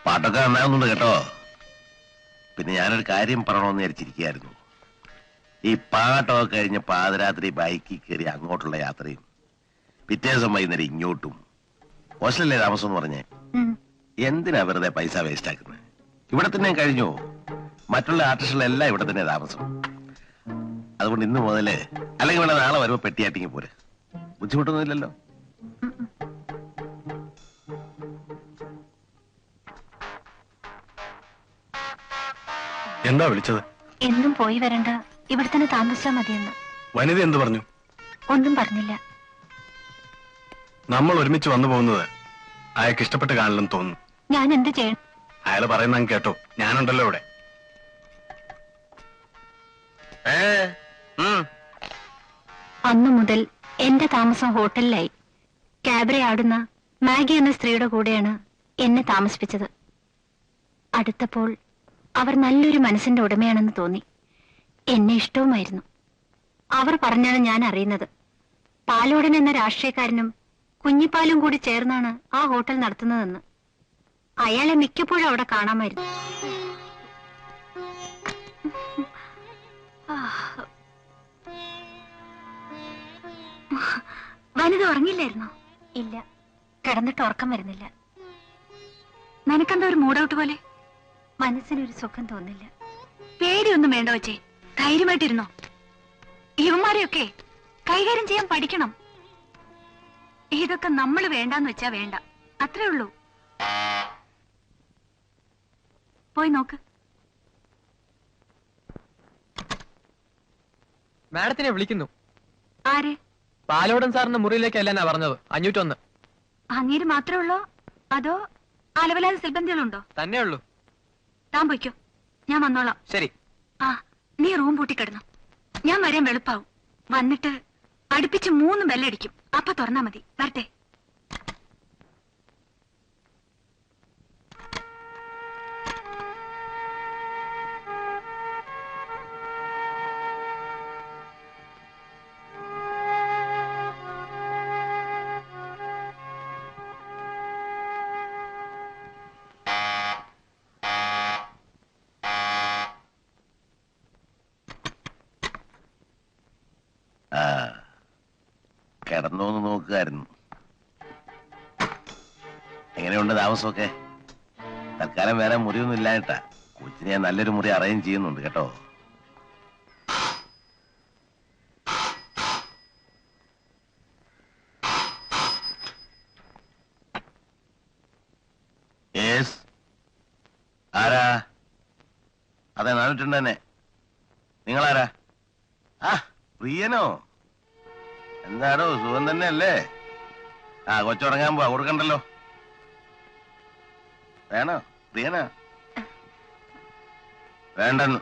പാട്ടൊക്കെ നന്നാകുന്നുണ്ട് കേട്ടോ. പിന്നെ ഞാനൊരു കാര്യം പറയണമെന്ന് വിചാരിച്ചിരിക്കുകയായിരുന്നു. ഈ പാട്ടൊക്കെ കഴിഞ്ഞ് പാതിരാത്രി ബൈക്കിൽ കയറി അങ്ങോട്ടുള്ള യാത്രയും പിറ്റേ ദിവസം വൈകുന്നേരം ഇങ്ങോട്ടും ഹോസ്റ്റലല്ലേ താമസം എന്ന് പറഞ്ഞേ. എന്തിനാ വെറുതെ പൈസ വേസ്റ്റ് ആക്കുന്നത്? ഇവിടെ തന്നെ കഴിഞ്ഞു. മറ്റുള്ള ആർട്ടിസ്റ്റുകളെല്ലാം ഇവിടെ തന്നെ താമസം. അതുകൊണ്ട് ഇന്ന് മുതല് അല്ലെങ്കിൽ വേണം നാളെ വരുമ്പോ പെട്ടിയാട്ടിങ്ങി പോരെ. ബുദ്ധിമുട്ടൊന്നുമില്ലല്ലോ. എന്താ വിളിച്ചത്? എന്നും പോയി വരണ്ട, ഇവിടെ തന്നെ താമസിച്ചാൽ മതിയെന്ന്. വനിത എന്ത് പറഞ്ഞു? ഒന്നും പറഞ്ഞില്ല. നമ്മൾ ഒരുമിച്ച് വന്നു പോകുന്നത് അയാൾക്ക് ഇഷ്ടപ്പെട്ട് കാണില്ലെന്ന് തോന്നുന്നു. ഞാൻ എന്ത് ചെയ്യണം? അയാൾ പറയുന്ന കേട്ടോ, ഞാനുണ്ടല്ലോ ഇവിടെ. അന്നു മുതൽ എന്റെ താമസം ഹോട്ടലിലായി. ക്യാബറെ ആടുന്ന മാഗി എന്ന സ്ത്രീയുടെ കൂടെയാണ് എന്നെ താമസിപ്പിച്ചത്. അടുത്തപ്പോൾ അവർ നല്ലൊരു മനസ്സിന്റെ ഉടമയാണെന്ന് തോന്നി. എന്നെ ഇഷ്ടവുമായിരുന്നു. അവർ പറഞ്ഞാണ് ഞാൻ അറിയുന്നത്. പാലോടൻ എന്ന രാഷ്ട്രീയക്കാരനും കുഞ്ഞിപ്പാലും കൂടി ചേർന്നാണ് ആ ഹോട്ടൽ നടത്തുന്നതെന്ന്. അയാളെ മിക്കപ്പോഴും അവിടെ കാണാമായിരുന്നു. വനിത ഉറങ്ങില്ലായിരുന്നോ? ഇല്ല, കിടന്നിട്ട് ഉറക്കം വരുന്നില്ല. നിനക്കെന്താ ഒരു മൂഡൌട്ട് പോലെ? മനസ്സിനൊരു സുഖം തോന്നില്ല. പേടിയൊന്നും വേണ്ട വച്ചേ, ധൈര്യമായിട്ടിരുന്നോ. ഇവന്മാരെയൊക്കെ കൈകാര്യം ചെയ്യാൻ പഠിക്കണം. ഇതൊക്കെ നമ്മൾ വേണ്ടാന്ന് വെച്ചാ വേണ്ട, അത്രേ ഉള്ളൂ. പോയി നോക്ക്. മാഡത്തിനെ വിളിക്കുന്നു. ആരെ? പാലോടൻ സാറിന്റെ മുറിയിലേക്കല്ല പറഞ്ഞത്. 501. അങ്ങേര് മാത്രമേ ഉള്ളോ അതോ അലവലാതെ സിൽബന്ധികളുണ്ടോ? തന്നെ ഉള്ളൂ. താൻ പൊയ്ക്കോ, ഞാൻ വന്നോളാം. ശരി. ആ, നീ റൂം പൂട്ടിക്കിടന്നു. ഞാൻ വരാൻ വെളുപ്പാവും. വന്നിട്ട് അടുപ്പിച്ച് 3 ബെല്ലടിക്കും. അപ്പൊ തുറന്നാ മതി. വരട്ടെ. കിടന്നോന്ന് നോക്കുകായിരുന്നു. എങ്ങനെയുണ്ട് താമസമൊക്കെ? തൽക്കാലം വേറെ മുറിയൊന്നും ഇല്ലായിട്ടാ. കൊച്ചിനെ നല്ലൊരു മുറി അറേഞ്ച് ചെയ്യുന്നുണ്ട് കേട്ടോ. ആരാ? അതെ, 402 തന്നെ. നിങ്ങളാരാ? ആ, പ്രിയനോ? എന്താടോ, സുഖം തന്നെ അല്ലേ? ആ, കൊച്ചുറങ്ങാൻ പോവാ, കൊടുക്കണ്ടല്ലോ. വേണോ? പ്രിയനാ? വേണ്ടെന്ന്.